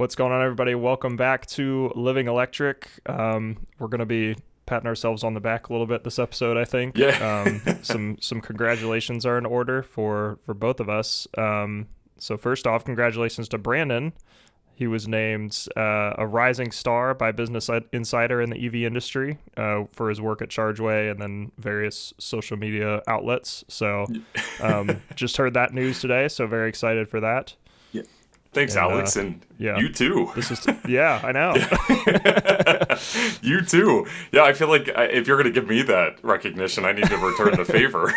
What's going on, everybody? Welcome back to Living Electric. We're going to be patting ourselves on the back a little bit this episode, I think. Yeah. Some congratulations are in order for both of us. So first off, congratulations to Brandon. He was named a rising star by Business Insider in the EV industry for his work at ChargeWay and then various social media outlets. So just heard that news today, so very excited for that. Yeah. Thanks, Alex, and you too. I know. You too. Yeah, I feel like if you're going to give me that recognition, I need to return the favor.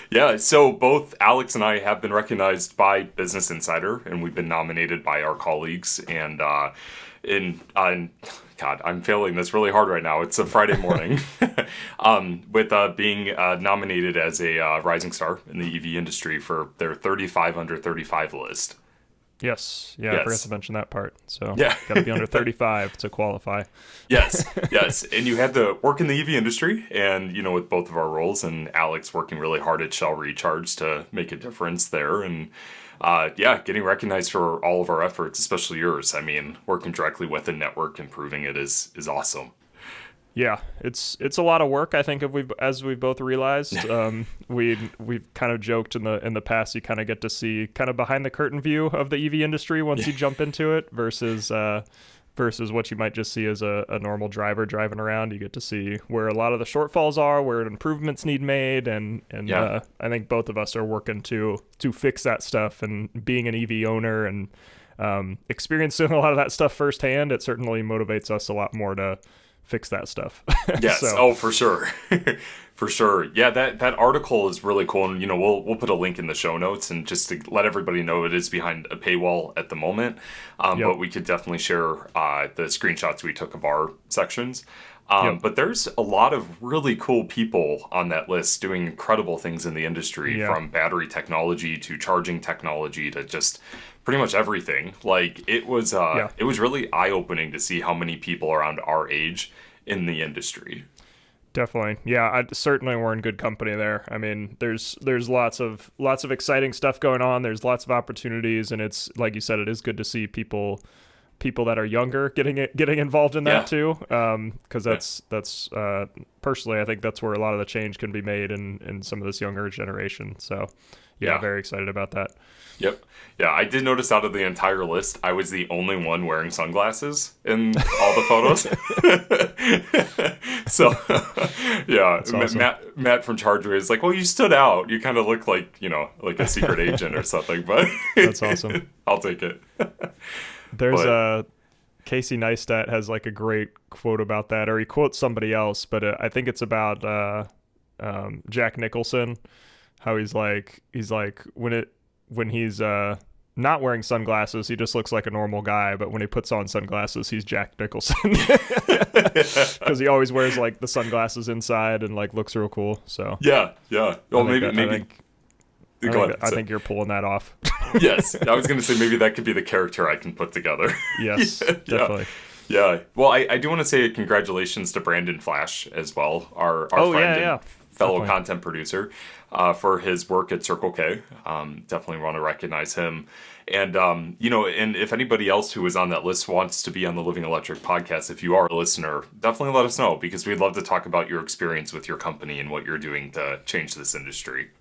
Yeah, so both Alex and I have been recognized by Business Insider, and we've been nominated by our colleagues. And God, I'm failing this really hard right now. It's a Friday morning, with being nominated as a rising star in the EV industry for their 35 under 35 list. Yes. I forgot to mention that part. So yeah, got to be under 35 to qualify. Yes. And you had to work in the EV industry, and with both of our roles, and Alex working really hard at Shell Recharge to make a difference there, and getting recognized for all of our efforts, especially yours. I mean, working directly with the network, improving it is awesome. Yeah, it's a lot of work. I think as we've both realized, we've kind of joked in the past. You kind of get to see kind of behind the curtain view of the EV industry once you jump into it, versus what you might just see as a normal driver driving around. You get to see where a lot of the shortfalls are, where improvements need made, and I think both of us are working to fix that stuff. And being an EV owner and experiencing a lot of that stuff firsthand, it certainly motivates us a lot more to fix that stuff. Yes. Oh, for sure. For sure. Yeah, that article is really cool. And, we'll put a link in the show notes, and just to let everybody know, it is behind a paywall at the moment. But we could definitely share the screenshots we took of our sections. But there's a lot of really cool people on that list doing incredible things in the industry, from battery technology to charging technology to just pretty much everything. Like, it was really eye-opening to see how many people around our age in the industry. Definitely. Yeah, certainly we're in good company there. I mean, there's lots of exciting stuff going on. There's lots of opportunities, and it's, like you said, it is good to see people that are younger getting involved in that too. Because that's personally, I think that's where a lot of the change can be made in some of this younger generation. So very excited about that. Yep. Yeah, I did notice out of the entire list, I was the only one wearing sunglasses in all the photos. So, awesome. Matt from ChargeWay is like, well, you stood out. You kind of look like, like a secret agent or something. But that's awesome. I'll take it. There's Casey Neistat has like a great quote about that, or he quotes somebody else, but I think it's about Jack Nicholson, how he's like when he's not wearing sunglasses, he just looks like a normal guy, but when he puts on sunglasses, he's Jack Nicholson, because he always wears like the sunglasses inside and like looks real cool. So yeah. Well, maybe. I think you're pulling that off. Yes, I was going to say maybe that could be the character I can put together. Yes, definitely. Yeah. Well, I do want to say congratulations to Brandon Flash as well, our friend and fellow content producer, for his work at Circle K. Definitely want to recognize him. And, and if anybody else who is on that list wants to be on the Living Electric podcast, if you are a listener, definitely let us know, because we'd love to talk about your experience with your company and what you're doing to change this industry.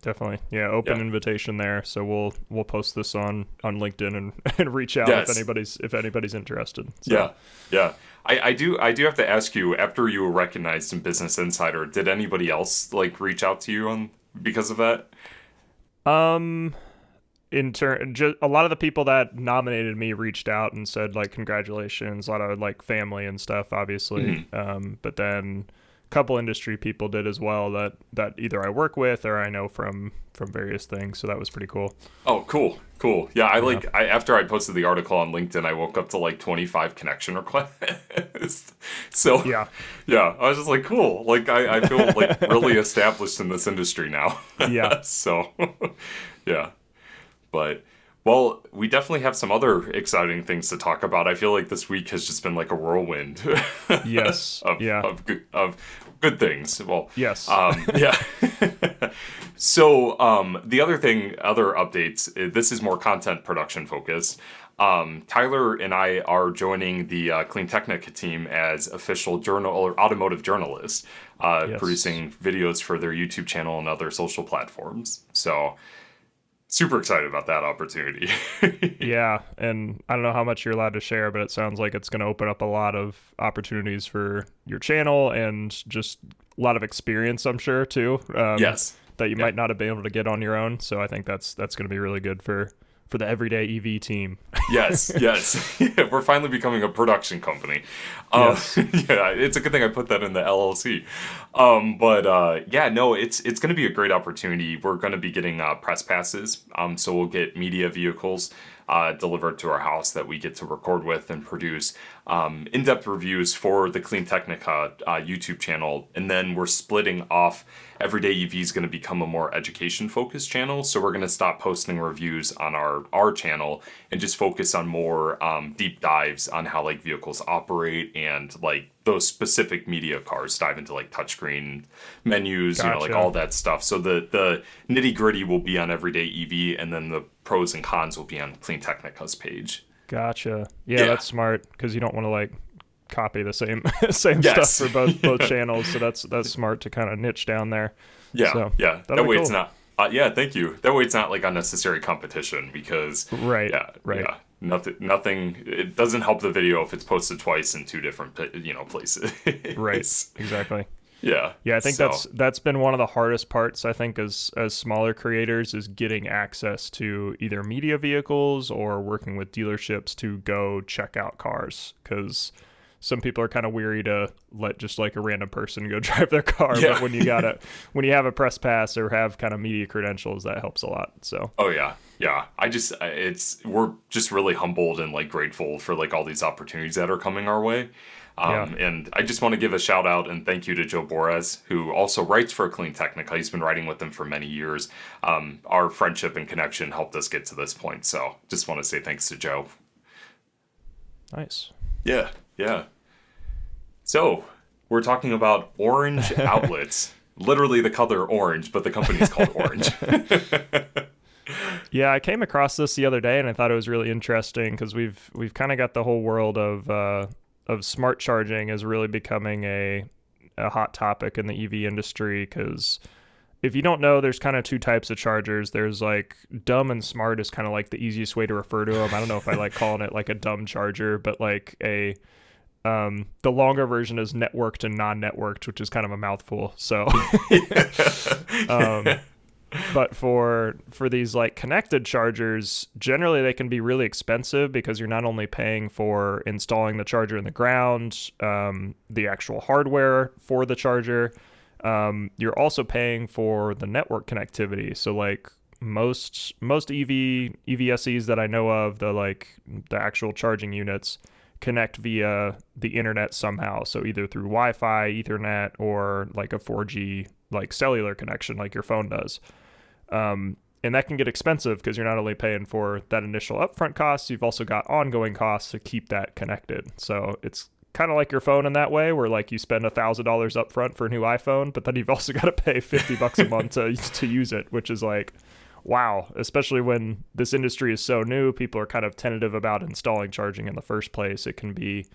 Definitely. Yeah, open invitation there. So we'll post this on LinkedIn and reach out if anybody's interested. So. Yeah. I do have to ask you, after you were recognized in Business Insider, did anybody else reach out to you because of that? A lot of the people that nominated me reached out and said congratulations. A lot of family and stuff, obviously. Mm-hmm. But then couple industry people did as well that either I work with or I know from various things, so that was pretty cool. Oh, cool. Yeah, I after I posted the article on LinkedIn, I woke up to 25 connection requests. So yeah, I was just cool. I feel really established in this industry now. Yeah. So yeah, but. Well, we definitely have some other exciting things to talk about. I feel like this week has just been like a whirlwind. Yes. of good things. Well, yes. Yeah. So the other updates, this is more content production focused. Tyler and I are joining the CleanTechnica team as official journal or automotive journalists, Yes. producing videos for their YouTube channel and other social platforms. So super excited about that opportunity. Yeah, and I don't know how much you're allowed to share, but it sounds like it's going to open up a lot of opportunities for your channel and just a lot of experience, I'm sure, too. Yes. That you might not have been able to get on your own. So I think that's going to be really good for the everyday EV team. Yes. We're finally becoming a production company. Yes. Yeah, it's a good thing I put that in the LLC. It's going to be a great opportunity. We're going to be getting press passes. So we'll get media vehicles delivered to our house that we get to record with and produce in-depth reviews for the CleanTechnica YouTube channel. And then we're splitting off. Everyday EV is going to become a more education-focused channel. So we're going to stop posting reviews on our channel and just focus on more deep dives on how like vehicles operate and like those specific media cars, dive into like touchscreen menus, Gotcha. like all that stuff. So the nitty-gritty will be on Everyday EV, and then the pros and cons will be on CleanTechnica's page. Gotcha. Yeah, that's smart because you don't want to like copy the same stuff for both channels. So that's smart to kind of niche down there. Yeah, so, That way it's not. Thank you. That way it's not like unnecessary competition because right. Nothing. It doesn't help the video if it's posted twice in two different places. Right. Exactly. Yeah. I think that's been one of the hardest parts, I think, as smaller creators, is getting access to either media vehicles or working with dealerships to go check out cars, because some people are kind of weary to let just like a random person go drive their car. Yeah. But when you have a press pass or have kind of media credentials, that helps a lot. So. Oh yeah. We're just really humbled and like grateful for like all these opportunities that are coming our way. And I just want to give a shout out and thank you to Joe Borez, who also writes for CleanTechnica. He's been writing with them for many years. Our friendship and connection helped us get to this point. So just want to say thanks to Joe. Nice. Yeah. So we're talking about orange outlets, literally the color orange, but the company's called Orange. Yeah, I came across this the other day and I thought it was really interesting because we've kind of got the whole world of smart charging is really becoming a hot topic in the EV industry. Because if you don't know, there's kind of two types of chargers. There's like dumb and smart is kind of like the easiest way to refer to them. I don't know if I like calling it like a dumb charger, but like the longer version is networked and non-networked, which is kind of a mouthful. So, but for these like connected chargers, generally they can be really expensive because you're not only paying for installing the charger in the ground, the actual hardware for the charger, you're also paying for the network connectivity. So like most EVSEs that I know of, the actual charging units connect via the internet somehow. So either through Wi-Fi, Ethernet, or like a 4G like cellular connection like your phone does. And that can get expensive because you're not only paying for that initial upfront cost, you've also got ongoing costs to keep that connected. So it's kind of like your phone in that way, where like you spend $1,000 upfront for a new iPhone, but then you've also got to pay $50 a month to use it, which is like, wow, especially when this industry is so new, people are kind of tentative about installing charging in the first place. It can be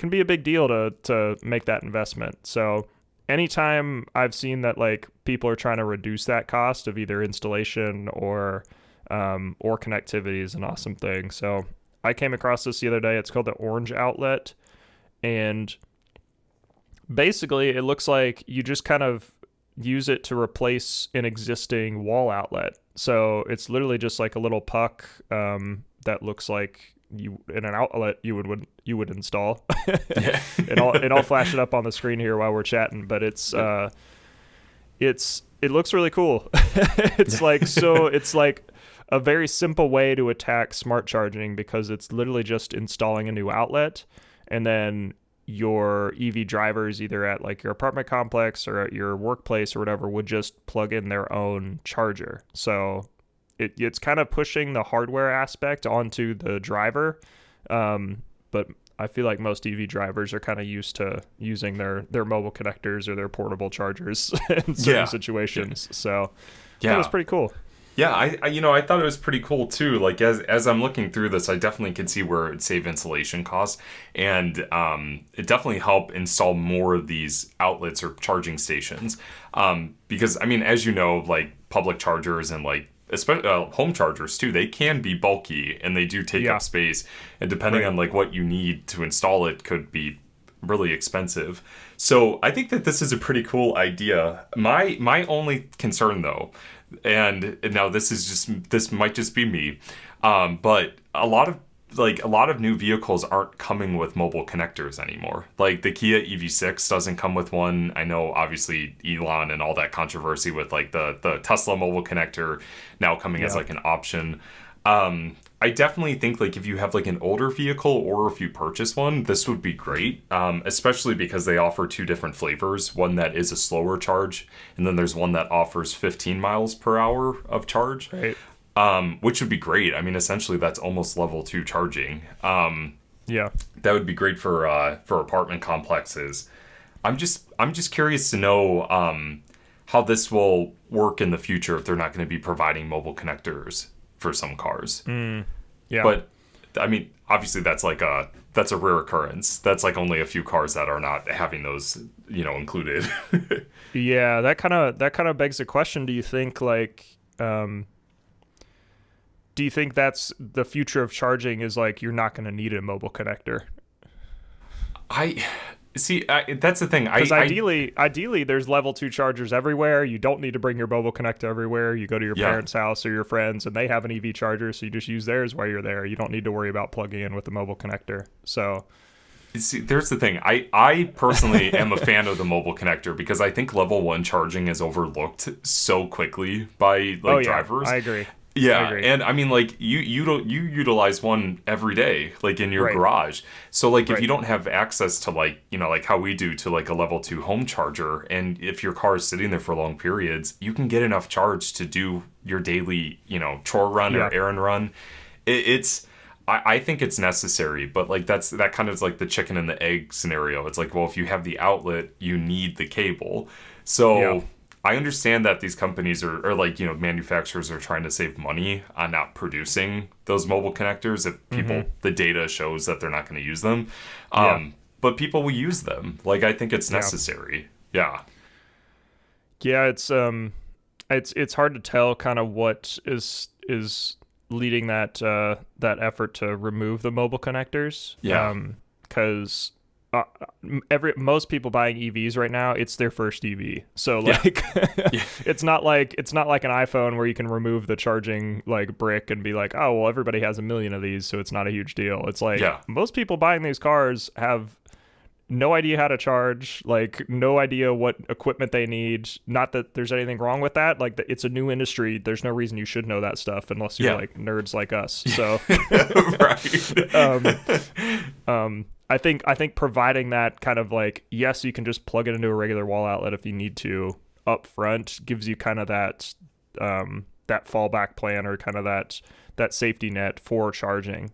a big deal to make that investment. So anytime I've seen that like people are trying to reduce that cost of either installation or connectivity is an awesome thing. So I came across this the other day. It's called the Orange Outlet. And basically it looks like you just kind of use it to replace an existing wall outlet. So it's literally just like a little puck that looks like you in an outlet you would install. Yeah. and I'll flash it up on the screen here while we're chatting, but it looks really cool. It's like a very simple way to attack smart charging because it's literally just installing a new outlet, and then your EV drivers either at like your apartment complex or at your workplace or whatever would just plug in their own charger. So it's kind of pushing the hardware aspect onto the driver. But I feel like most EV drivers are kind of used to using their mobile connectors or their portable chargers in certain situations. So That was pretty cool. Yeah, I thought it was pretty cool too. Like as I'm looking through this, I definitely can see where it'd save installation costs, and it definitely help install more of these outlets or charging stations. Because I mean, as you know, like public chargers and like especially home chargers too, they can be bulky and they do take up space, and depending on like what you need to install it could be really expensive. So I think that this is a pretty cool idea. My only concern though, and now this might just be me, but a lot of new vehicles aren't coming with mobile connectors anymore. Like the Kia EV6 doesn't come with one. I know obviously Elon and all that controversy with like the Tesla mobile connector now coming as like an option. I definitely think like if you have like an older vehicle or if you purchase one, this would be great, especially because they offer two different flavors. One that is a slower charge, and then there's one that offers 15 miles per hour of charge, Right. Which would be great. I mean, essentially that's almost level 2 charging. Yeah. That would be great for apartment complexes. I'm just curious to know how this will work in the future if they're not going to be providing mobile connectors for some cars. Yeah. But I mean, obviously that's a rare occurrence. That's like only a few cars that are not having those, included. Yeah, that kind of begs the question, do you think like do you think that's the future of charging is like you're not going to need a mobile connector? That's the thing. Because ideally, there's level 2 chargers everywhere. You don't need to bring your mobile connector everywhere. You go to your parents' house or your friends, and they have an EV charger, so you just use theirs while you're there. You don't need to worry about plugging in with the mobile connector. So, see, there's the thing. I personally am a fan of the mobile connector because I think level 1 charging is overlooked so quickly by drivers. I agree. Yeah, and I mean, like you utilize one every day, like in your garage. So, like, if you don't have access to like how we do to like a level 2 home charger, and if your car is sitting there for long periods, you can get enough charge to do your daily chore run or errand run. I think it's necessary, but like that kind of is like the chicken and the egg scenario. It's like, well, if you have the outlet, you need the cable. So. Yeah. I understand that these companies or like, manufacturers are trying to save money on not producing those mobile connectors if people, the data shows that they're not going to use them. But people will use them. Like, I think it's necessary. Yeah. Yeah, it's hard to tell kind of what is leading that effort to remove the mobile connectors. Yeah. Because most people buying EVs right now, it's their first EV. So like it's not like an iPhone where you can remove the charging like brick and be like, oh well, everybody has a million of these, so it's not a huge deal. It's like most people buying these cars have no idea how to charge, like no idea what equipment they need. Not that there's anything wrong with that. Like it's a new industry. There's no reason you should know that stuff unless you're like nerds like us. So I think providing that kind of like, yes, you can just plug it into a regular wall outlet if you need to up front, gives you kind of that that fallback plan or kind of that safety net for charging.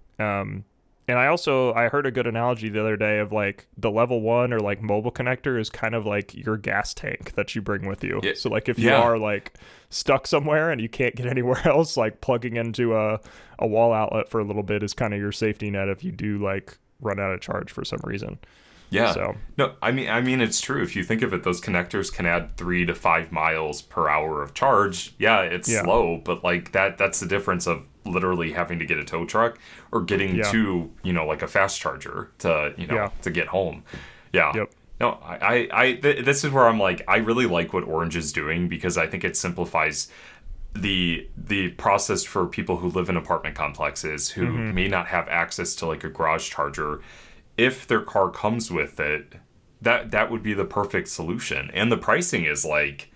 And I heard a good analogy the other day of like the level 1 or like mobile connector is kind of like your gas tank that you bring with you. So like if you are like stuck somewhere and you can't get anywhere else, like plugging into a wall outlet for a little bit is kind of your safety net if you do like run out of charge for some reason. Yeah. So no, I mean it's true. If you think of it, those connectors can add 3 to 5 miles per hour of charge. Yeah, it's slow, but like that's the difference of literally having to get a tow truck or getting to like a fast charger to to get home. Yeah. Yep. No, this is where I'm like, I really like what Orange is doing because I think it simplifies the process for people who live in apartment complexes who may not have access to like a garage charger. If their car comes with it, that would be the perfect solution. And the pricing is like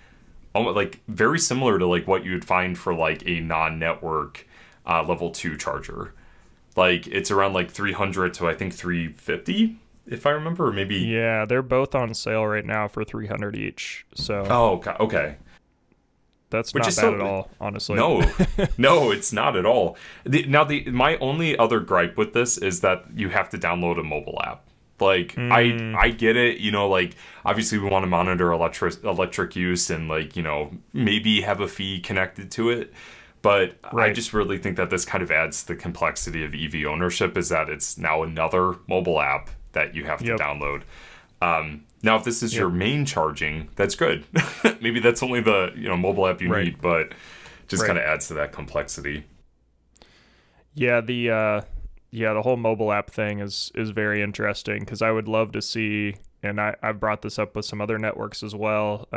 almost like very similar to like what you would find for like a non-network level 2 charger. Like it's around like 300 to I think 350 if I remember, or maybe. Yeah, they're both on sale right now for 300 each. So. Oh, okay. That's not bad at all, honestly. No, it's not at all. My only other gripe with this is that you have to download a mobile app Like, I get it, you know, like, obviously we want to monitor electric use and, like, you know, maybe have a fee connected to it. But I just really think that this kind of adds the complexity of EV ownership, is that it's now another mobile app that you have to download. Now, if this is your main charging, that's good. Maybe that's only the, you know, mobile app you need, but just kind of adds to that complexity. Yeah, the whole mobile app thing is very interesting, because I would love to see, and I've brought this up with some other networks as well,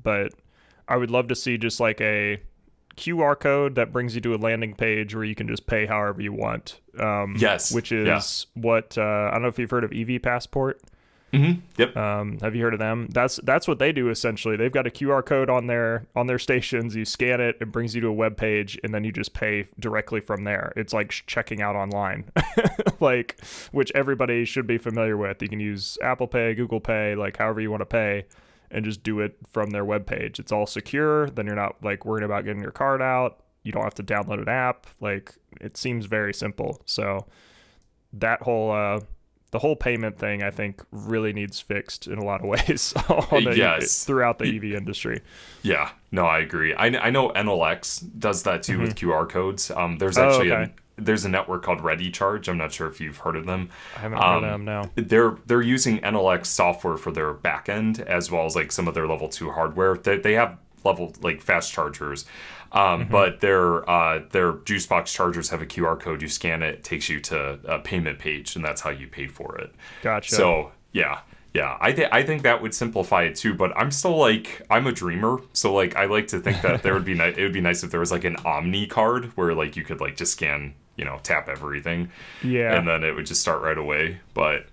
but I would love to see just like a QR code that brings you to a landing page where you can just pay however you want. Which is what I don't know if you've heard of EV Passport. Mm-hmm. Yep. Have you heard of them? That's what they do essentially. They've got a QR code on their stations. You scan it, it brings you to a web page, and then you just pay directly from there. It's like checking out online, like, which everybody should be familiar with. You can use Apple Pay, Google Pay, like however you want to pay, and just do it from their web page. It's all secure. Then you're not like worried about getting your card out. You don't have to download an app. Like, it seems very simple. So that whole the whole payment thing, I think, really needs fixed in a lot of ways throughout the EV industry. Yeah, no, I agree. I know NLX does that too with QR codes. There's actually there's a network called Ready Charge. I'm not sure if you've heard of them. I haven't heard of them, no. They're using NLX software for their back end, as well as like some of their level 2 hardware. They have level like fast chargers. But their Juicebox chargers have a QR code. You scan it, takes you to a payment page, and that's how you pay for it. Gotcha. So yeah. I think that would simplify it too. But I'm still like, I'm a dreamer, so like I like to think that there would be it would be nice if there was like an Omni card where like you could like just scan, you know, tap everything, and then it would just start right away. But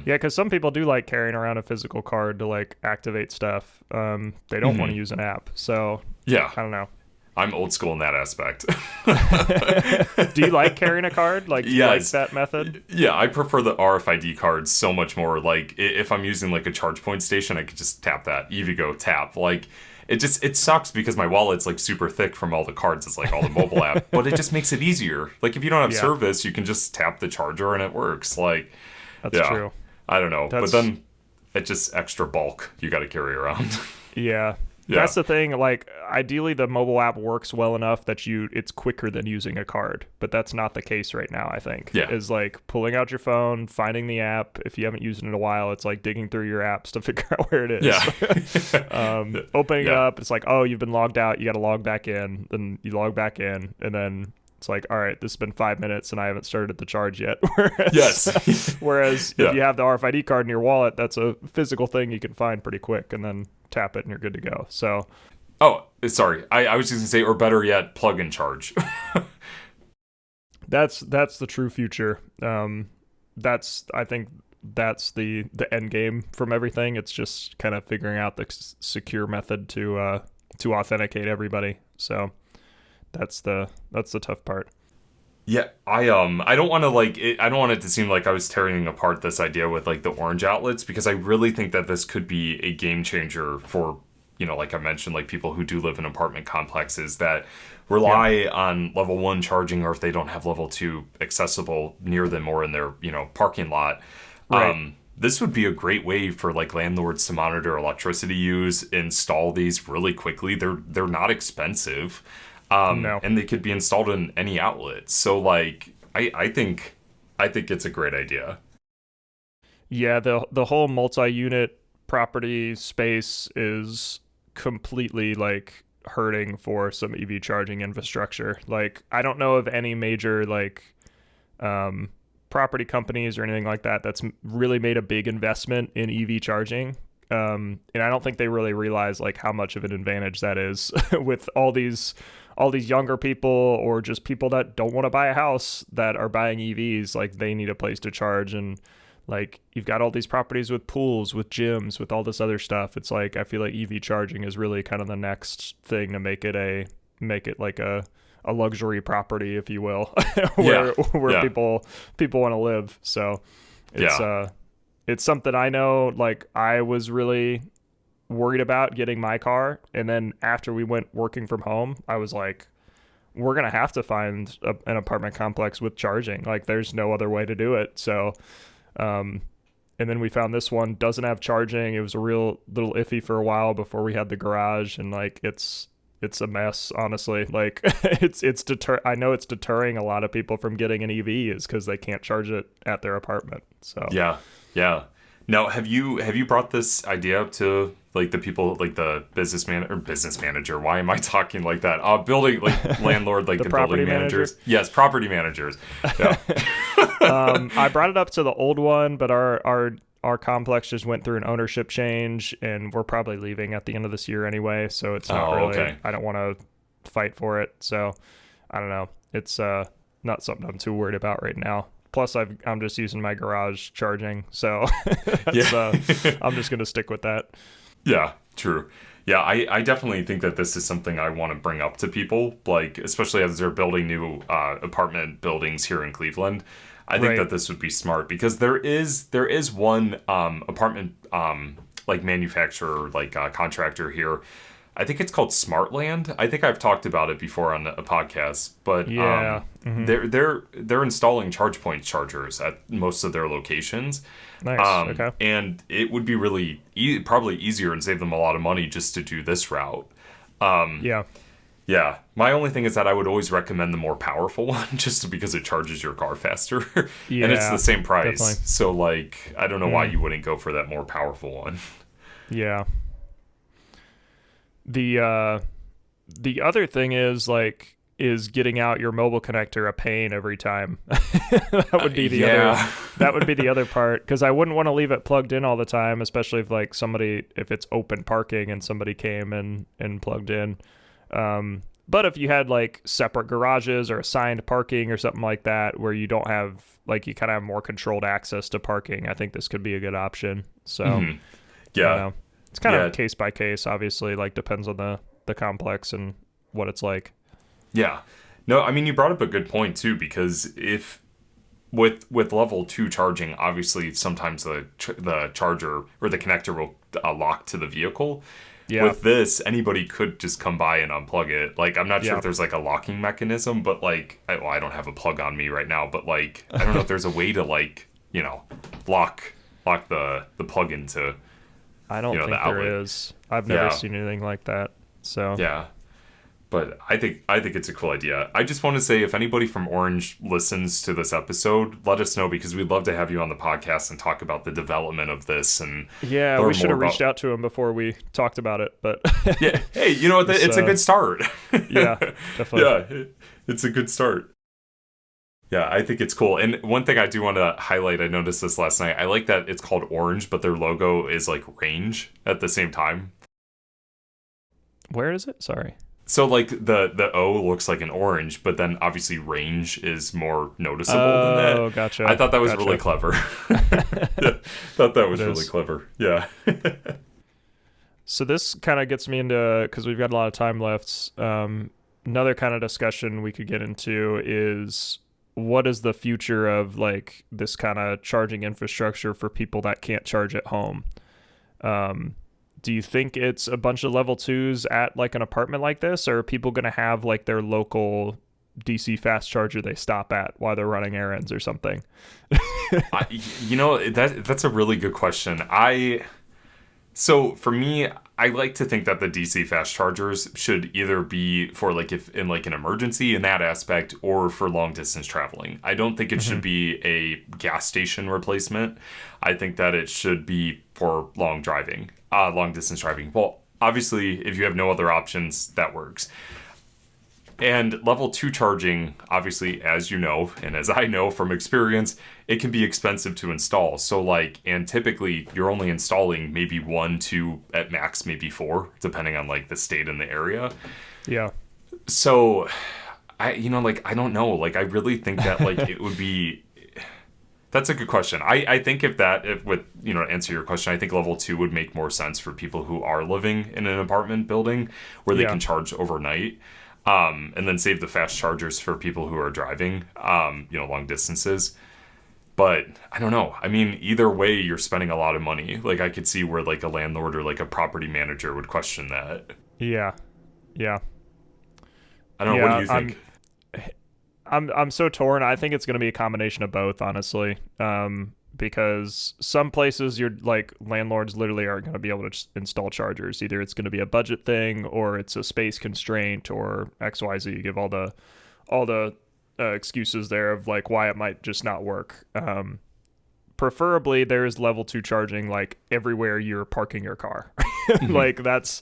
because some people do like carrying around a physical card to like activate stuff. They don't want to use an app, so I don't know. I'm old school in that aspect. Do you like carrying a card? Like, do you like that method? Yeah, I prefer the RFID cards so much more. Like, if I'm using like a charge point station, I could just tap that. EVgo tap. Like, it sucks because my wallet's like super thick from all the cards. It's like all the mobile app, but it just makes it easier. Like, if you don't have service, you can just tap the charger and it works. Like, that's true. I don't know, but then it's just extra bulk you got to carry around. Yeah. That's the thing. Like, ideally, the mobile app works well enough that it's quicker than using a card, but that's not the case right now. I think is like pulling out your phone, finding the app. If you haven't used it in a while, it's like digging through your apps to figure out where it is. Opening it up, it's like, oh, you've been logged out. You got to log back in. Then you log back in, and then it's like, all right, this has been 5 minutes and I haven't started the charge yet. Whereas if you have the RFID card in your wallet, that's a physical thing you can find pretty quick, and then tap it and you're good to go. So, sorry, I was just gonna say, or better yet, plug and charge. That's the true future. I think that's the end game from everything. It's just kind of figuring out the secure method to authenticate everybody. So that's the tough part. Yeah, I don't want to I don't want it to seem like I was tearing apart this idea with like the orange outlets, because I really think that this could be a game changer for, you know, like I mentioned, like people who do live in apartment complexes that rely on level 1 charging, or if they don't have level 2 accessible near them or in their, you know, parking lot. Right. This would be a great way for like landlords to monitor electricity use, install these really quickly. They're not expensive. And they could be installed in any outlet. So, like, I think it's a great idea. Yeah, the whole multi-unit property space is completely, like, hurting for some EV charging infrastructure. Like, I don't know of any major, like, property companies or anything like that that's really made a big investment in EV charging. And I don't think they really realize, like, how much of an advantage that is with all these younger people, or just people that don't want to buy a house that are buying EVs. Like, they need a place to charge, and like, you've got all these properties with pools, with gyms, with all this other stuff. It's like, I feel like EV charging is really kind of the next thing to make it like a luxury property, if you will, where people want to live. So it's something I know, like, I was really worried about getting my car, and then after we went working from home, I was like, we're gonna have to find an apartment complex with charging. Like, there's no other way to do it. So And then we found this one doesn't have charging. It was a real little iffy for a while before we had the garage, and like it's a mess, honestly. Like I know it's deterring a lot of people from getting an EV is because they can't charge it at their apartment. So yeah. Now, have you brought this idea up to like the people, like the business manager? Why am I talking like that? Building like landlord, like the building managers. Yes, property managers. Yeah. I brought it up to the old one, but our complex just went through an ownership change, and we're probably leaving at the end of this year anyway. So it's not really. Okay. I don't want to fight for it. So I don't know. It's not something I'm too worried about right now. Plus, I'm just using my garage charging, so I'm just gonna stick with that. Yeah, true. Yeah, I definitely think that this is something I want to bring up to people, like especially as they're building new apartment buildings here in Cleveland. I think that this would be smart because there is one apartment like manufacturer, like contractor here. I think it's called Smartland. I think I've talked about it before on a podcast, but they're installing ChargePoint chargers at most of their locations. Nice. Okay. And it would be really probably easier and save them a lot of money just to do this route. Yeah. My only thing is that I would always recommend the more powerful one just because it charges your car faster. Yeah, and it's the same price. Definitely. So like, I don't know why you wouldn't go for that more powerful one. Yeah. The other thing is getting out your mobile connector a pain every time. That would be the other part, because I wouldn't want to leave it plugged in all the time, especially if like if it's open parking and somebody came and plugged in. But if you had like separate garages or assigned parking or something like that, where you don't have like, you kind of have more controlled access to parking, I think this could be a good option. So yeah. It's kind of case by case, obviously, like depends on the complex and what it's like. Yeah. No, I mean, you brought up a good point too, because if with level 2 charging, obviously sometimes the charger or the connector will lock to the vehicle. Yeah. With this, anybody could just come by and unplug it. Like, I'm not sure if there's like a locking mechanism, but like, I don't have a plug on me right now, but like, I don't know if there's a way to like, lock the plug into. I don't think there is. I've never seen anything like that. So yeah, but I think it's a cool idea. I just want to say, if anybody from Orange listens to this episode, let us know, because we'd love to have you on the podcast and talk about the development of this. And we should have reached out to him before we talked about it. But yeah, hey, you know what? It's a good start. Yeah, definitely. Yeah, it's a good start. Yeah, I think it's cool. And one thing I do want to highlight, I noticed this last night. I like that it's called Orange, but their logo is like range at the same time. Where is it? Sorry. So like the O looks like an orange, but then obviously range is more noticeable than that. Oh, gotcha. I thought that was really clever. Thought that was really clever. Yeah. So this kind of gets me into, because we've got a lot of time left, another kind of discussion we could get into is, what is the future of like this kind of charging infrastructure for people that can't charge at home? Do you think it's a bunch of level 2s at like an apartment like this, or are people going to have like their local DC fast charger they stop at while they're running errands or something? That's a really good question. So for me, I like to think that the DC fast chargers should either be for like if in like an emergency in that aspect, or for long distance traveling. I don't think it should be a gas station replacement. I think that it should be for long distance driving. Well, obviously, if you have no other options, that works. And level 2 charging, obviously, as you know, and as I know from experience, it can be expensive to install. So and typically you're only installing maybe 1, 2, at max, maybe 4, depending on like the state and the area. Yeah. So I don't know. Like, I really think that like it would be, that's a good question. I think to answer your question, I think level 2 would make more sense for people who are living in an apartment building where they can charge overnight. And then save the fast chargers for people who are driving, long distances. But I don't know. I mean, either way, you're spending a lot of money. Like, I could see where like a landlord or like a property manager would question that. Yeah. I don't know. What do you think? I'm so torn. I think it's going to be a combination of both, honestly. because some places you're like landlords literally aren't going to be able to install chargers. Either it's going to be a budget thing or it's a space constraint or XYZ. You give all the excuses there of like why it might just not work. Preferably there's level 2 charging like everywhere you're parking your car. Like that's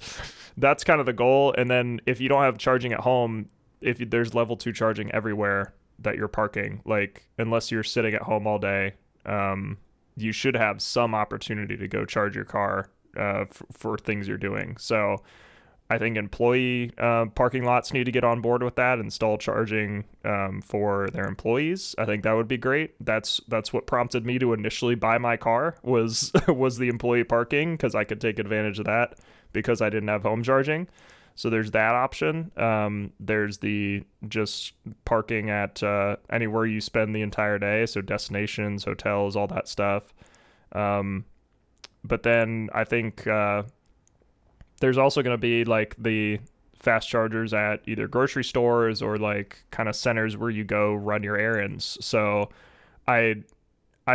kind of the goal. And then if you don't have charging at home, there's level 2 charging everywhere that you're parking, like unless you're sitting at home all day, you should have some opportunity to go charge your car for things you're doing. So I think employee parking lots need to get on board with that, install charging for their employees. I think that would be great. That's what prompted me to initially buy my car was the employee parking, because I could take advantage of that because I didn't have home charging. So there's that option. There's the just parking at anywhere you spend the entire day. So destinations, hotels, all that stuff. But then I think there's also going to be like the fast chargers at either grocery stores or like kind of centers where you go run your errands. So I've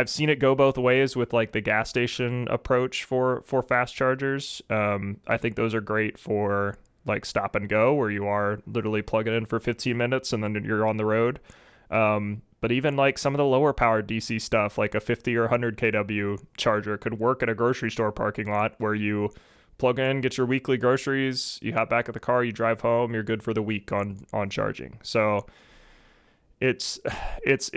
seen it go both ways with like the gas station approach for fast chargers. I think those are great for like stop and go, where you are literally plugging in for 15 minutes and then you're on the road. But even like some of the lower powered DC stuff, like a 50 or 100 kW charger could work at a grocery store parking lot where you plug in, get your weekly groceries, you hop back at the car, you drive home, you're good for the week on charging. So it's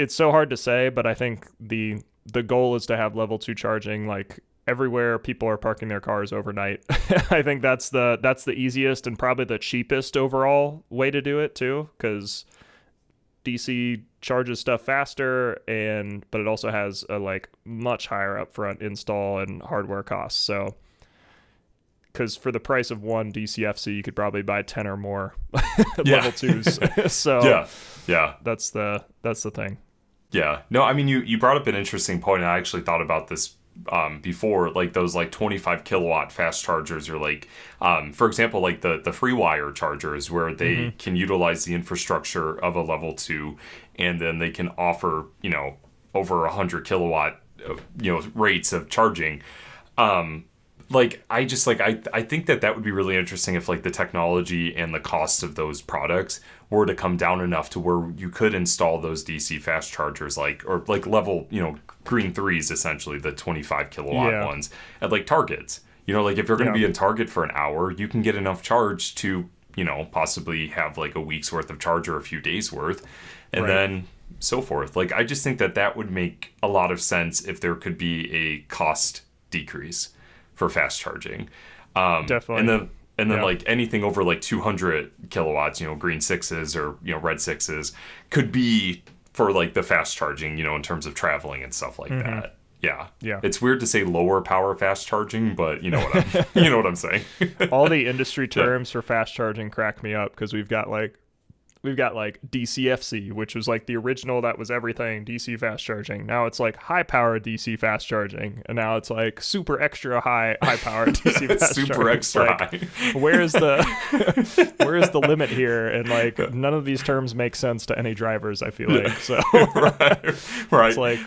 so hard to say, but I think the goal is to have level 2 charging like everywhere people are parking their cars overnight. I think that's the easiest and probably the cheapest overall way to do it too, because DC charges stuff faster, but it also has a like much higher upfront install and hardware costs. So because for the price of one DCFC, you could probably buy 10 or more level 2s. So yeah, that's the thing. Yeah. No, I mean, you brought up an interesting point, and I actually thought about this before, like those like 25 kilowatt fast chargers, or like for example like the FreeWire chargers, where they can utilize the infrastructure of a level 2, and then they can offer over 100 kilowatt rates of charging. Like I think that would be really interesting if like the technology and the cost of those products were to come down enough to where you could install those DC fast chargers, or level green 3s, essentially the 25 kilowatt ones at like Targets. Like if you're going to be in Target for an hour, you can get enough charge to possibly have like a week's worth of charge or a few days worth, and then so forth. Like I just think that would make a lot of sense if there could be a cost decrease for fast charging. Definitely. And then like anything over like 200 kilowatts, green 6s or red 6s could be for like the fast charging, in terms of traveling and stuff like that. Yeah. It's weird to say lower power fast charging, but you know what I'm saying. All the industry terms for fast charging crack me up, because we've got like DCFC, which was like the original, that was everything, DC fast charging. Now it's like high power DC fast charging, and now it's like super extra high power DC fast charging. Super extra high. Where's the limit here? And like none of these terms make sense to any drivers, I feel like. So right. It's like,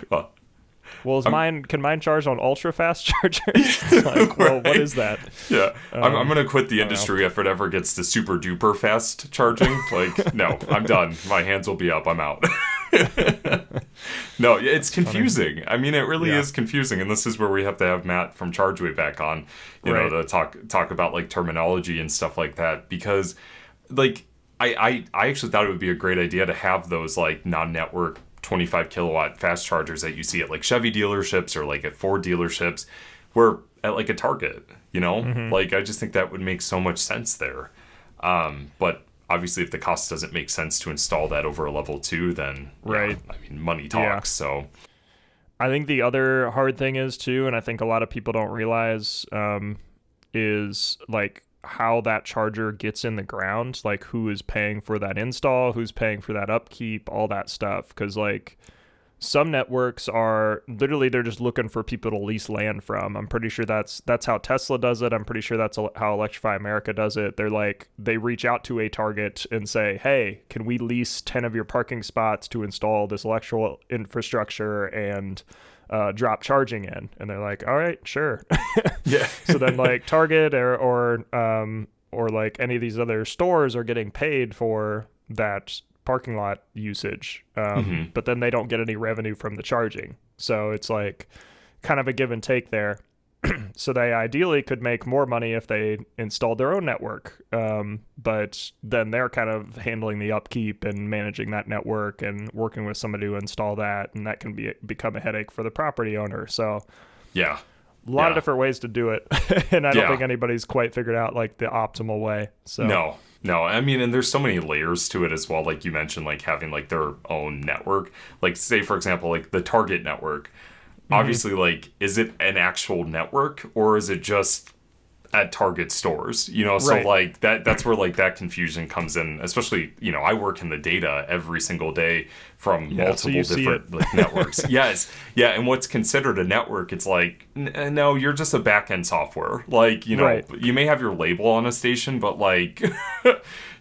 well, can mine charge on ultra fast chargers? Like, well, what is that? Yeah. I'm going to quit the industry if it ever gets to super duper fast charging. Like, no, I'm done. My hands will be up. I'm out. No, it's confusing. I mean, it really is confusing. And this is where we have to have Matt from ChargeWay back on, to talk about like terminology and stuff like that. Because like, I actually thought it would be a great idea to have those like non-network 25 kilowatt fast chargers that you see at like Chevy dealerships or like at Ford dealerships, where at like a Target, like I just think that would make so much sense there. But obviously if the cost doesn't make sense to install that over a level 2, then money talks. So I think the other hard thing is too, and I think a lot of people don't realize, is like how that charger gets in the ground, like who is paying for that install, who's paying for that upkeep, all that stuff. Because like some networks are literally, they're just looking for people to lease land from. I'm pretty sure that's how Tesla does it. I'm pretty sure that's how Electrify America does it. They're like, they reach out to a Target and say, hey, can we lease 10 of your parking spots to install this electrical infrastructure and drop charging in, and they're like, all right, sure. Yeah. So then like Target or like any of these other stores are getting paid for that parking lot usage, but then they don't get any revenue from the charging. So it's like kind of a give and take there. So they ideally could make more money if they installed their own network, but then they're kind of handling the upkeep and managing that network and working with somebody to install that, and that can become a headache for the property owner. So yeah, a lot of different ways to do it, and I don't think anybody's quite figured out like the optimal way. So no, I mean, and there's so many layers to it as well. Like you mentioned, like having like their own network. Like say for example, like the Target network. Obviously, like, is it an actual network or is it just at Target stores? You know, so like that's where like that confusion comes in. Especially, you know, I work in the data every single day from multiple different like, networks. Yes, yeah, and what's considered a network, it's like no, you're just a back end software. Like, you know, you may have your label on a station, but like.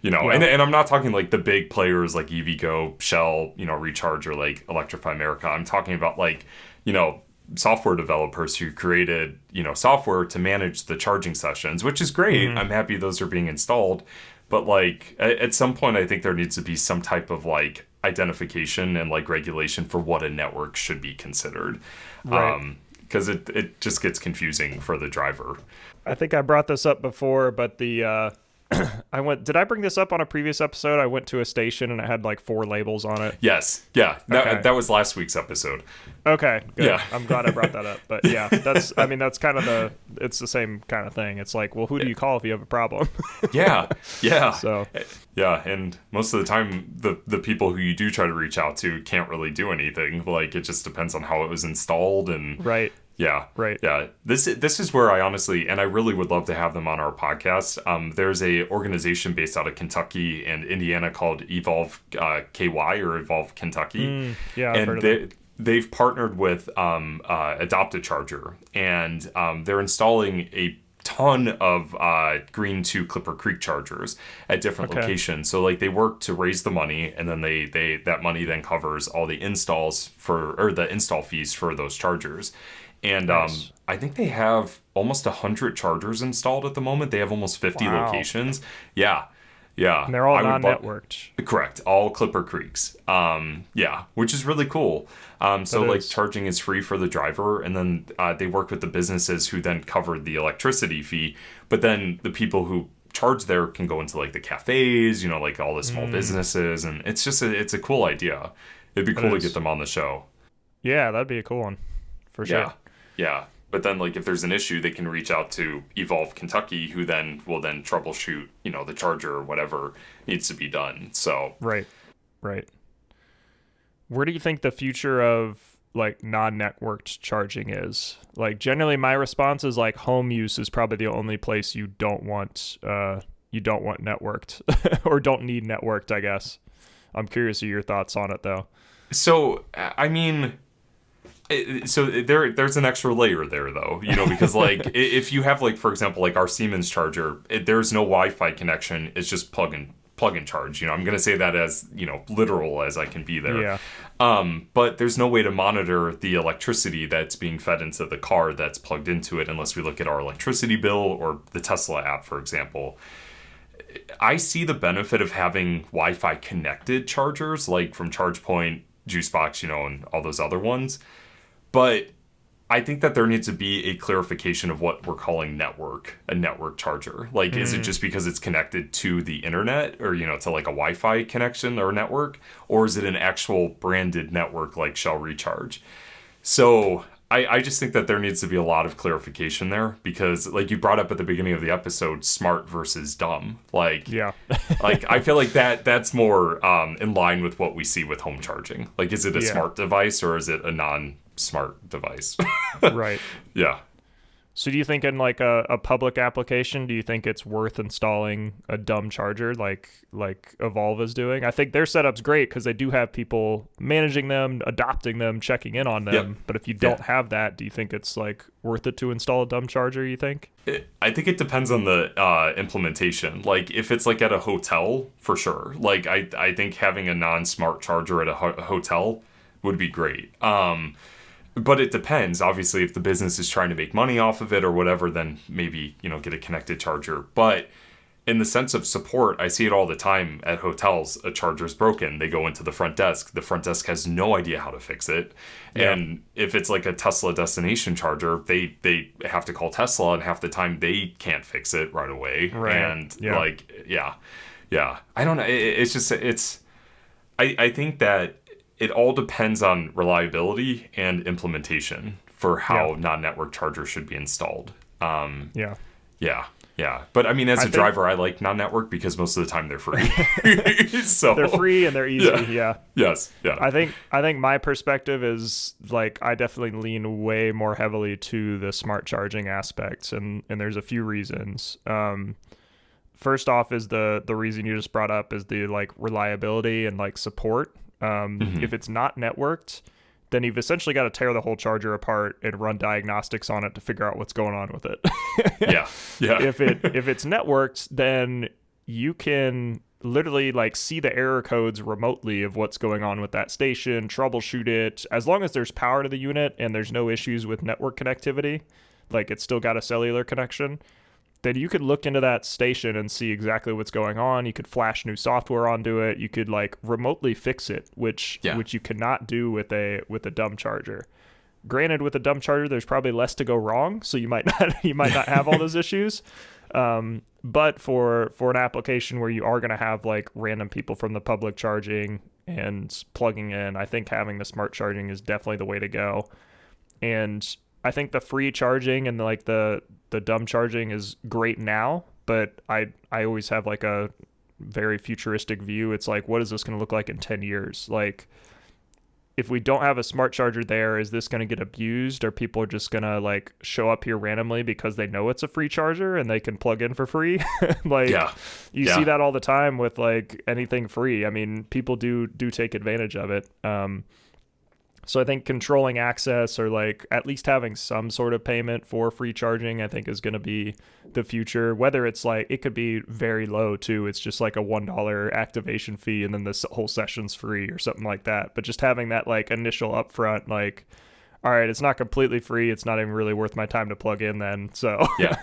You know, and I'm not talking like the big players like EVgo, Shell, you know, Recharge, or like Electrify America. I'm talking about like, you know, software developers who created, you know, software to manage the charging sessions, which is great. I'm happy those are being installed. But like at some point, I think there needs to be some type of like identification and like regulation for what a network should be considered. Because it just gets confusing for the driver. I think I brought this up before, but the did I bring this up on a previous episode? I went to a station and it had like 4 labels on it. Yes. Yeah. That was last week's episode. Okay. Good. Yeah. I'm glad I brought that up. But yeah, that's kind of it's the same kind of thing. It's like, well, who do you call if you have a problem? Yeah. So. Yeah. And most of the time, the people who you do try to reach out to can't really do anything. Like, it just depends on how it was installed and. Right. Yeah. Right. Yeah. This is where I honestly, and I really would love to have them on our podcast. There's a organization based out of Kentucky and Indiana called Evolve KY or Evolve Kentucky. Yeah. I've heard of they've partnered with Adopt a Charger, and they're installing a ton of Green 2 Clipper Creek chargers at different locations. So like they work to raise the money, and then they that money then covers all the the install fees for those chargers. And I think they have almost 100 chargers installed at the moment. They have almost 50 locations. Yeah. And they're all non-networked. Correct. All Clipper Creeks. Which is really cool. So like charging is free for the driver, and then they work with the businesses who then cover the electricity fee. But then the people who charge there can go into like the cafes, you know, like all the small businesses, and it's just it's a cool idea. It'd be cool to get them on the show. Yeah, that'd be a cool one. For sure. Yeah. But then, like, if there's an issue, they can reach out to Evolve Kentucky, who then will troubleshoot, you know, the charger or whatever needs to be done. So right. Where do you think the future of like non-networked charging is? Like, generally, my response is like home use is probably the only place you don't want networked or don't need networked, I guess. I'm curious of your thoughts on it, though. So, I mean. So there's an extra layer there, though, you know, because like if you have like, for example, like our Siemens charger, there's no Wi-Fi connection. It's just plug and charge. You know, I'm going to say that as, you know, literal as I can be there. Yeah. But there's no way to monitor the electricity that's being fed into the car that's plugged into it unless we look at our electricity bill or the Tesla app, for example. I see the benefit of having Wi-Fi connected chargers like from ChargePoint, JuiceBox, you know, and all those other ones. But I think that there needs to be a clarification of what we're calling a network charger. Like, is it just because it's connected to the internet or, you know, to like a Wi-Fi connection or network? Or is it an actual branded network like Shell Recharge? So I just think that there needs to be a lot of clarification there because, like you brought up at the beginning of the episode, smart versus dumb. Like, like I feel like that's more in line with what we see with home charging. Like, is it a smart device or is it a non-smart device? Right. Yeah. So do you think in like a public application, do you think it's worth installing a dumb charger like Evolve is doing? I think their setup's great because they do have people managing them, adopting them, checking in on them. Yep. But if you don't have that, do you think it's like worth it to install a dumb charger, you think? I think it depends on the implementation. Like if it's like at a hotel, for sure. Like I think having a non-smart charger at a hotel would be great. But it depends. Obviously, if the business is trying to make money off of it or whatever, then maybe, get a connected charger. But in the sense of support, I see it all the time at hotels. A charger's broken. They go into the front desk. The front desk has no idea how to fix it. Yeah. And if it's like a Tesla destination charger, they have to call Tesla, and half the time they can't fix it right away. Right. And yeah. I don't know. I think that it all depends on reliability and implementation for how non-network chargers should be installed. Yeah. But I mean, as a driver, I like non-network because most of the time they're free. So they're free and they're easy. Yeah. Yes. Yeah. I think my perspective is like, I definitely lean way more heavily to the smart charging aspects, and there's a few reasons. First off is the reason you just brought up is the like reliability and like support. If it's not networked, then you've essentially got to tear the whole charger apart and run diagnostics on it to figure out what's going on with it. Yeah. If it's networked, then you can literally like see the error codes remotely of what's going on with that station, troubleshoot it. As long as there's power to the unit and there's no issues with network connectivity, like it's still got a cellular connection, then you could look into that station and see exactly what's going on. You could flash new software onto it. You could like remotely fix it, which you cannot do with a dumb charger. Granted, with a dumb charger, there's probably less to go wrong, so you might not have all those issues. But for an application where you are going to have like random people from the public charging and plugging in, I think having the smart charging is definitely the way to go. And I think the free charging and like the dumb charging is great now, but I always have like a very futuristic view. It's like, what is this going to look like in 10 years? Like, if we don't have a smart charger there, is this going to get abused? Or people are just going to like show up here randomly because they know it's a free charger and they can plug in for free? You see that all the time with like anything free. I mean, people do take advantage of it. So I think controlling access, or like at least having some sort of payment for free charging, I think is going to be the future. Whether it's like, it could be very low too. It's just like a $1 activation fee and then the whole session's free or something like that. But just having that like initial upfront, like, all right, it's not completely free. It's not even really worth my time to plug in then. So yeah.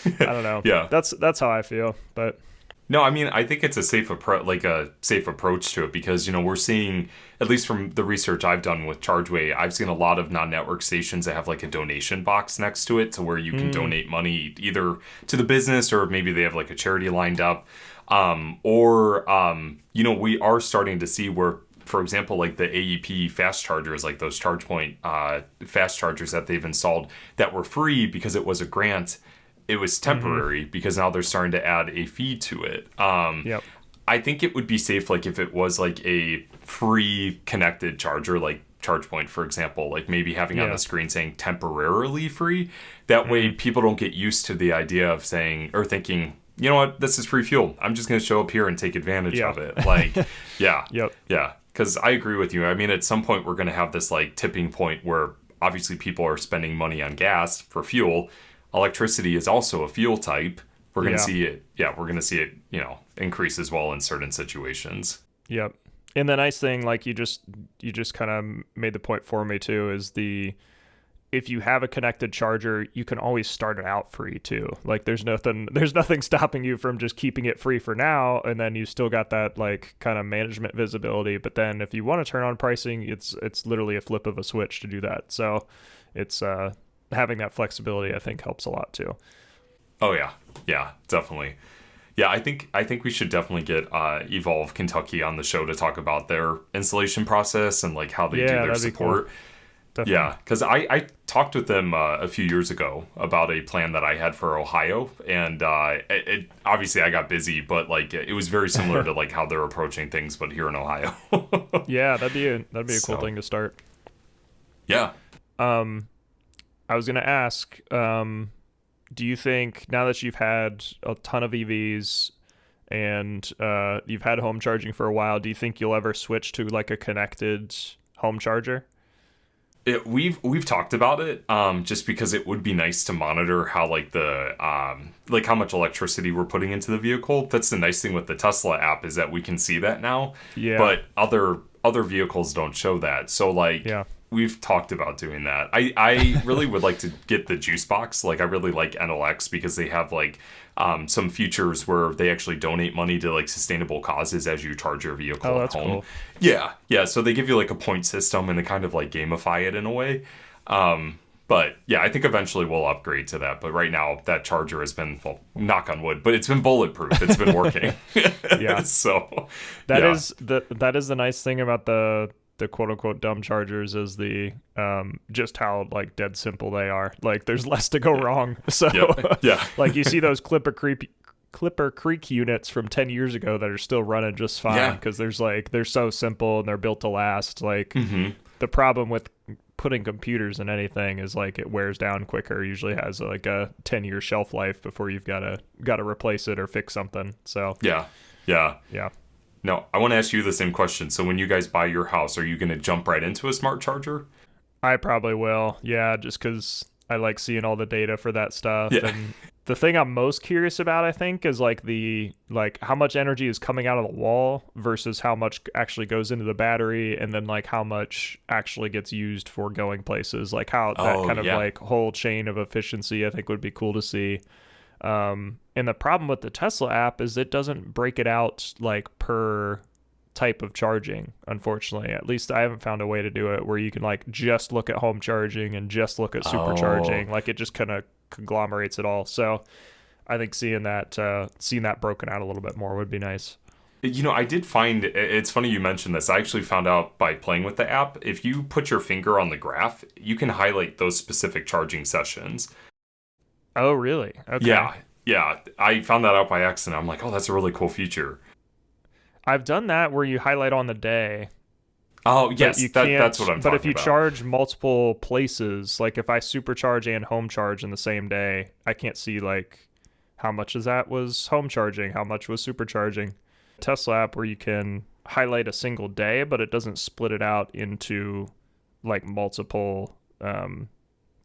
I don't know. Yeah. That's how I feel. But no, I mean, I think it's a safe approach to it because, we're seeing, at least from the research I've done with ChargeWay, I've seen a lot of non-network stations that have like a donation box next to it to where you can donate money either to the business, or maybe they have like a charity lined up. We are starting to see where, for example, like the AEP fast chargers, like those ChargePoint fast chargers that they've installed that were free because it was a grant. It was temporary because now they're starting to add a fee to it. I think it would be safe, like if it was like a free connected charger, like ChargePoint, for example, like maybe having on the screen saying temporarily free. That way people don't get used to the idea of saying or thinking, you know what, this is free fuel. I'm just going to show up here and take advantage of it. Like, because I agree with you. I mean, at some point we're going to have this like tipping point where obviously people are spending money on gas for fuel. Electricity is also a fuel type. We're going to see it. Yeah, we're going to see it, increase as well in certain situations. Yep. And the nice thing, like you just kind of made the point for me too, is if you have a connected charger, you can always start it out free too. Like there's nothing stopping you from just keeping it free for now, and then you still got that like kind of management visibility. But then if you want to turn on pricing, it's literally a flip of a switch to do that. So it's having that flexibility, I think, helps a lot too. Oh yeah, definitely. Yeah, I think we should definitely get Evolve Kentucky on the show to talk about their installation process and like how they do their support. Cool. Yeah, because I talked with them a few years ago about a plan that I had for Ohio, and it obviously I got busy, but like it was very similar to like how they're approaching things, but here in Ohio. Yeah, that'd be a cool thing to start. Yeah. I was going to ask, do you think now that you've had a ton of EVs and you've had home charging for a while, do you think you'll ever switch to like a connected home charger? We've talked about it just because it would be nice to monitor how like the like how much electricity we're putting into the vehicle. That's the nice thing with the Tesla app, is that we can see that now. Yeah. But other vehicles don't show that. So like we've talked about doing that. I really would like to get the juice box. Like, I really like NLX because they have like some features where they actually donate money to like sustainable causes as you charge your vehicle at home. Cool. Yeah. So they give you like a point system and they kind of like gamify it in a way. But yeah, I think eventually we'll upgrade to that. But right now, that charger has been, well, knock on wood, but it's been bulletproof. It's been working. Yeah. So that is the nice thing about the quote unquote dumb chargers is the just how like dead simple they are. Like there's less to go wrong. So yeah. Like you see those Clipper Creek units from 10 years ago that are still running just fine because they're so simple and they're built to last. Like the problem with putting computers in anything is like it wears down quicker. Usually has like a 10-year shelf life before you've got to replace it or fix something. So yeah. No, I want to ask you the same question. So when you guys buy your house, are you going to jump right into a smart charger? I probably will. Yeah, just because I like seeing all the data for that stuff. Yeah. And the thing I'm most curious about, I think, is like how much energy is coming out of the wall versus how much actually goes into the battery, and then like how much actually gets used for going places. Like how that kind of like whole chain of efficiency, I think, would be cool to see. And the problem with the Tesla app is it doesn't break it out like per type of charging, unfortunately. At least I haven't found a way to do it where you can like just look at home charging and just look at supercharging. Like it just kind of conglomerates it all. So I think seeing that broken out a little bit more would be nice. I did find, it's funny you mentioned this. I actually found out by playing with the app, if you put your finger on the graph, you can highlight those specific charging sessions. Oh, really? Okay. Yeah. I found that out by accident. I'm like, oh, that's a really cool feature. I've done that where you highlight on the day. Oh, yes, that's what I'm talking about. But if you charge multiple places, like if I supercharge and home charge in the same day, I can't see like how much of that was home charging, how much was supercharging. Tesla app where you can highlight a single day, but it doesn't split it out into like multiple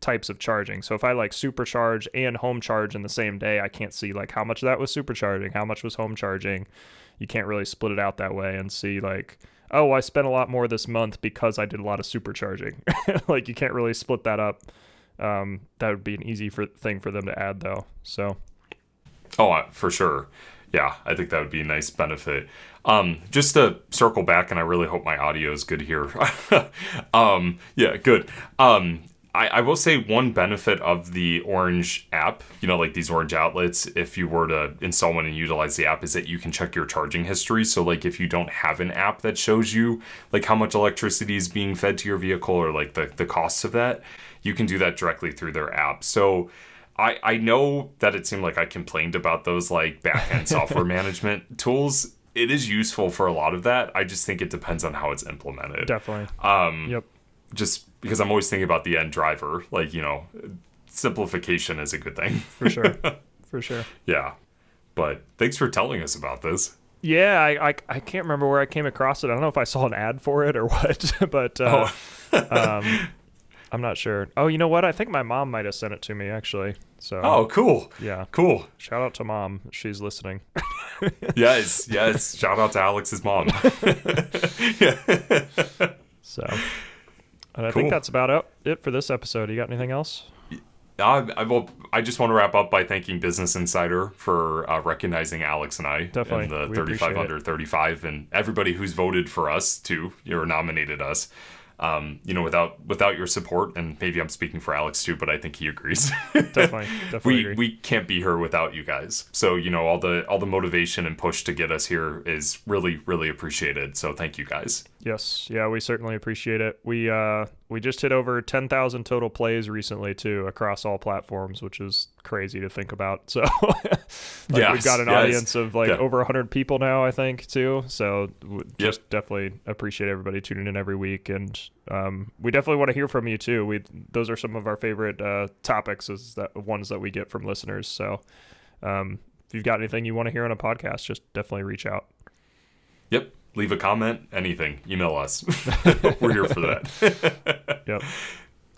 types of charging. So if I like supercharge and home charge in the same day, I can't see like how much of that was supercharging, how much was home charging. You can't really split it out that way and see like, oh, I spent a lot more this month because I did a lot of supercharging. Like you can't really split that up. That would be an easy thing for them to add though. So. Oh, for sure. Yeah, I think that would be a nice benefit. Just to circle back, and I really hope my audio is good here. Yeah, good. I will say one benefit of the Orange app, like these Orange outlets, if you were to install one and utilize the app, is that you can check your charging history. So like if you don't have an app that shows you like how much electricity is being fed to your vehicle or like the costs of that, you can do that directly through their app. So I know that it seemed like I complained about those like back-end software management tools. It is useful for a lot of that. I just think it depends on how it's implemented. Definitely. Yep. Just because I'm always thinking about the end driver, like, simplification is a good thing. For sure. For sure. Yeah. But thanks for telling us about this. Yeah, I can't remember where I came across it. I don't know if I saw an ad for it or what, but I'm not sure. Oh, you know what? I think my mom might have sent it to me, actually. So. Oh, cool. Yeah. Cool. Shout out to Mom. She's listening. Yes. Shout out to Alex's mom. Yeah. So. And I think that's about it for this episode. You got anything else? I just want to wrap up by thanking Business Insider for recognizing Alex and I in the 35 under 35 and everybody who's voted for us too, or nominated us. Without your support, and maybe I'm speaking for Alex too, but I think he agrees. Definitely agree. We can't be here without you guys. So all the motivation and push to get us here is really, really appreciated. So thank you guys. Yes, yeah, we certainly appreciate it. We just hit over 10,000 total plays recently too across all platforms, which is crazy to think about. So we've got an audience of over 100 people now, I think, too. So just definitely appreciate everybody tuning in every week, and we definitely want to hear from you too. Those are some of our favorite topics, is that ones that we get from listeners. So if you've got anything you want to hear on a podcast, just definitely reach out. Yep. Leave a comment, anything. Email us. We're here for that. Yep.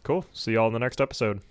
Cool. See y'all in the next episode.